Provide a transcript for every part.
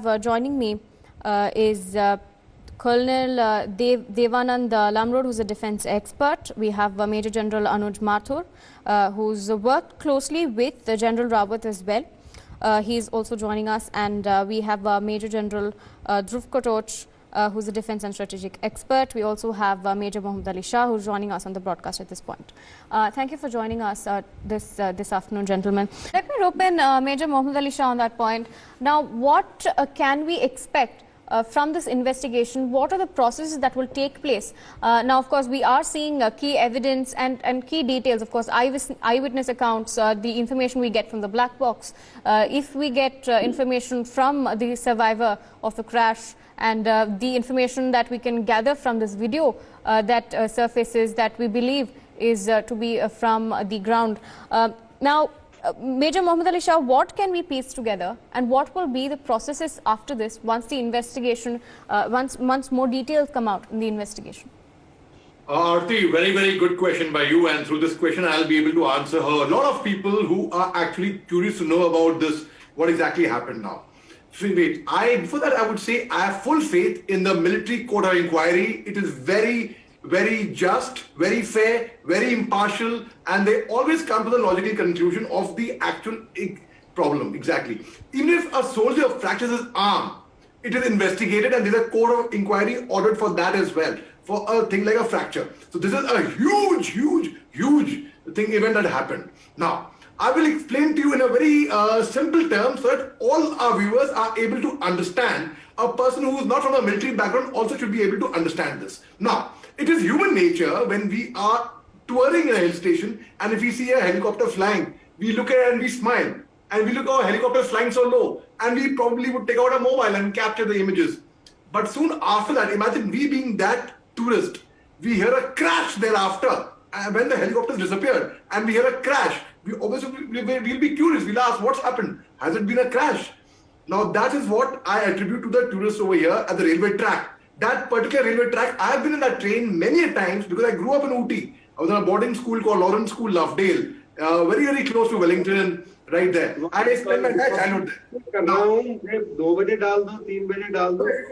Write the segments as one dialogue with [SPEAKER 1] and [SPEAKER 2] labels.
[SPEAKER 1] Joining me is Colonel Devanand Lamrod, who's a defense expert. We have Major General Anuj Mathur, who's worked closely with General Rawat as well. He's also joining us, and we have Major General Dhruv Katoch, who's a defense and strategic expert. We also have Major Mohammad Ali Shah, who's joining us on the broadcast at this point. Thank you for joining us this afternoon, gentlemen. Let me rope in Major Mohammad Ali Shah on that point. Now, what can we expect from this investigation? What are the processes that will take place? Now, of course, we are seeing key evidence and key details, of course, eyewitness accounts, the information we get from the black box. If we get information from the survivor of the crash, and the information that we can gather from this video that surfaces, that we believe is to be from the ground. Now, Major Mohammad Ali Shah, what can we piece together, and what will be the processes after this once the investigation, once more details come out in the investigation?
[SPEAKER 2] Aarti, very good question by you, and through this question I'll be able to answer her. A lot of people who are actually curious to know about this, what exactly happened now. Wait, before that I would say I have full faith in the military court of inquiry. It is very just, very fair, very impartial, and they always come to the logical conclusion of the actual problem. Exactly. Even if a soldier fractures his arm, it is investigated, and there's a court of inquiry ordered for that as well, for a thing like a fracture. So this is a huge event that happened. Now, I will explain to you in a very simple term so that all our viewers are able to understand. A person who is not from a military background also should be able to understand this. Now, it is human nature when we are touring in a hill station, and if we see a helicopter flying, we look at it and we smile. And we look, oh, helicopter is flying so low. And we probably would take out a mobile and capture the images. But soon after that, imagine we being that tourist, we hear a crash thereafter. When the helicopter disappeared and we hear a crash, we'll be curious. We'll ask, what's happened? Has it been a crash? Now, that is what I attribute to the tourists over here at the railway track. That particular railway track, I have been in that train many a times because I grew up in Ooty. I was in a boarding school called Lawrence School, Lovedale, very close to Wellington, right there. I spent my entire childhood there. Now,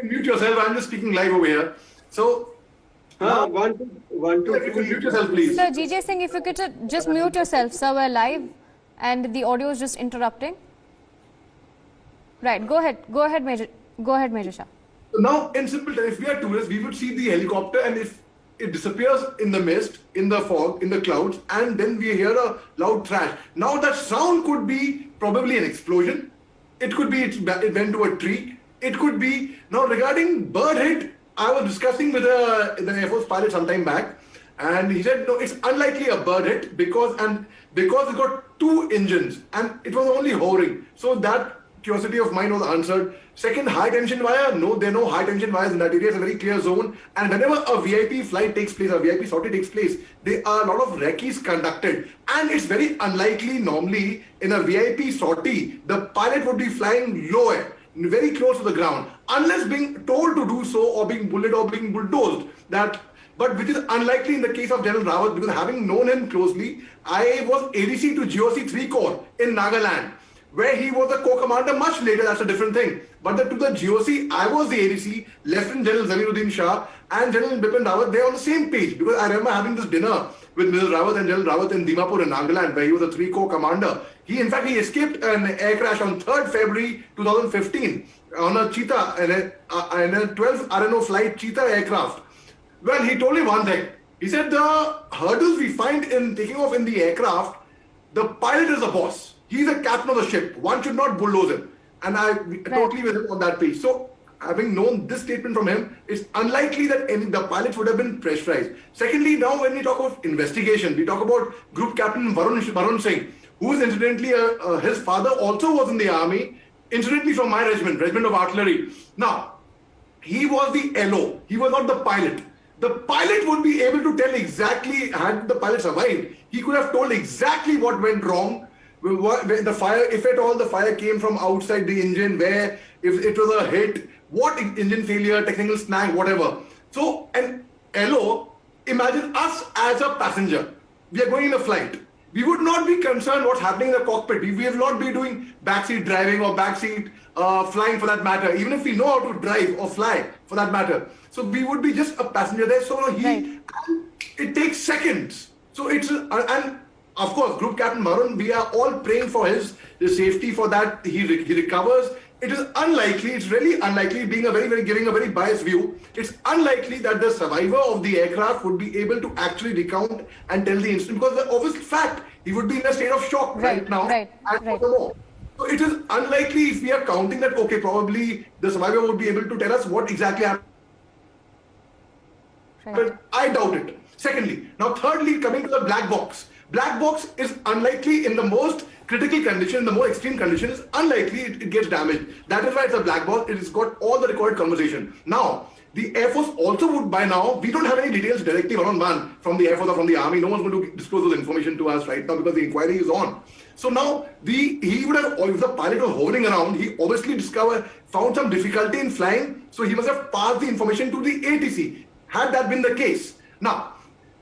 [SPEAKER 2] mute yourself. I'm just speaking live over here. So,
[SPEAKER 3] one, two,
[SPEAKER 2] mute yourself, please.
[SPEAKER 1] Sir, GJ Singh, if you could just mute yourself. Sir, we're live and the audio is just interrupting. Right, go ahead, Major Shah.
[SPEAKER 2] Now, in simple terms, if we are tourists, we would see the helicopter, and if it disappears in the mist, in the fog, in the clouds, and then we hear a loud crash. Now, that sound could be probably an explosion. It could be it went to a tree. It could be, now regarding bird hit, I was discussing with the Air Force pilot some time back, and he said, no, it's unlikely a bird hit because it got two engines and it was only hovering. So that curiosity of mine was answered. Second, high tension wire. No, there are no high tension wires in that area. It's a very clear zone. And whenever a VIP flight takes place, a VIP sortie takes place, there are a lot of recce's conducted. And it's very unlikely normally in a VIP sortie, the pilot would be flying lower, very close to the ground, unless being told to do so or being bullied or being bulldozed. But which is unlikely in the case of General Rawat, because having known him closely, I was ADC to GOC 3 Corps in Nagaland, where he was a co-commander much later. That's a different thing. But to the GOC, I was the ADC, Lieutenant General Zahiruddin Shah and General Bipin Rawat. They're on the same page, because I remember having this dinner with Mrs. Rawat and General Rawat in Dimapur in Nagaland, where he was a 3 Corps commander. In fact, he escaped an air crash on 3rd February 2015 on a Cheetah, and a 12 RNO flight Cheetah aircraft. Well, he told me one thing. He said the hurdles we find in taking off in the aircraft, the pilot is the boss. He's the captain of the ship. One should not bulldoze him. And I totally with him on that page. So, having known this statement from him, it's unlikely that the pilots would have been pressurized. Secondly, now when we talk about investigation, we talk about Group Captain Varun Singh, who is incidentally, his father also was in the army, incidentally from my regiment of artillery. Now, he was the LO. He was not the pilot. The pilot would be able to tell exactly, had the pilot survived, he could have told exactly what went wrong. The fire, if at all the fire came from outside the engine, where, if it was a hit, what engine failure, technical snag, whatever. So an LO, imagine us as a passenger. We are going in a flight. We would not be concerned what's happening in the cockpit. We will not be doing backseat driving or backseat flying for that matter, even if we know how to drive or fly for that matter. So we would be just a passenger there. So it takes seconds. So it's, and of course, Group Captain Varun, we are all praying for his safety, for that he recovers. It is unlikely, it's really unlikely, being giving a very biased view, it's unlikely that the survivor of the aircraft would be able to actually recount and tell the incident, because the obvious fact, he would be in a state of shock right now. So it is unlikely, if we are counting that, okay, probably the survivor would be able to tell us what exactly happened. But I doubt it. Secondly, now thirdly, coming to the black box. Black box is unlikely in the most critical condition, the more extreme conditions, unlikely it gets damaged. That is why it's a black box. It has got all the recorded conversation. Now, the Air Force also would, by now, we don't have any details directly one-on-one from the Air Force or from the Army. No one's going to disclose those information to us right now because the inquiry is on. So now, he would have, if the pilot was hovering around, he obviously found some difficulty in flying. So he must have passed the information to the ATC. Had that been the case. Now,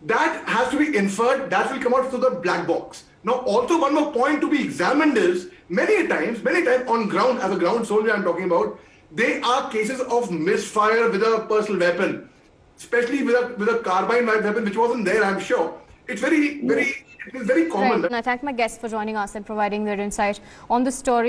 [SPEAKER 2] that has to be inferred, that will come out through the black box. Now, also one more point to be examined is, many times on ground, as a ground soldier I'm talking about, there are cases of misfire with a personal weapon, especially with a carbine weapon, which wasn't there, I'm sure. It's it is very common.
[SPEAKER 1] And I thank my guests for joining us and providing their insight on the story.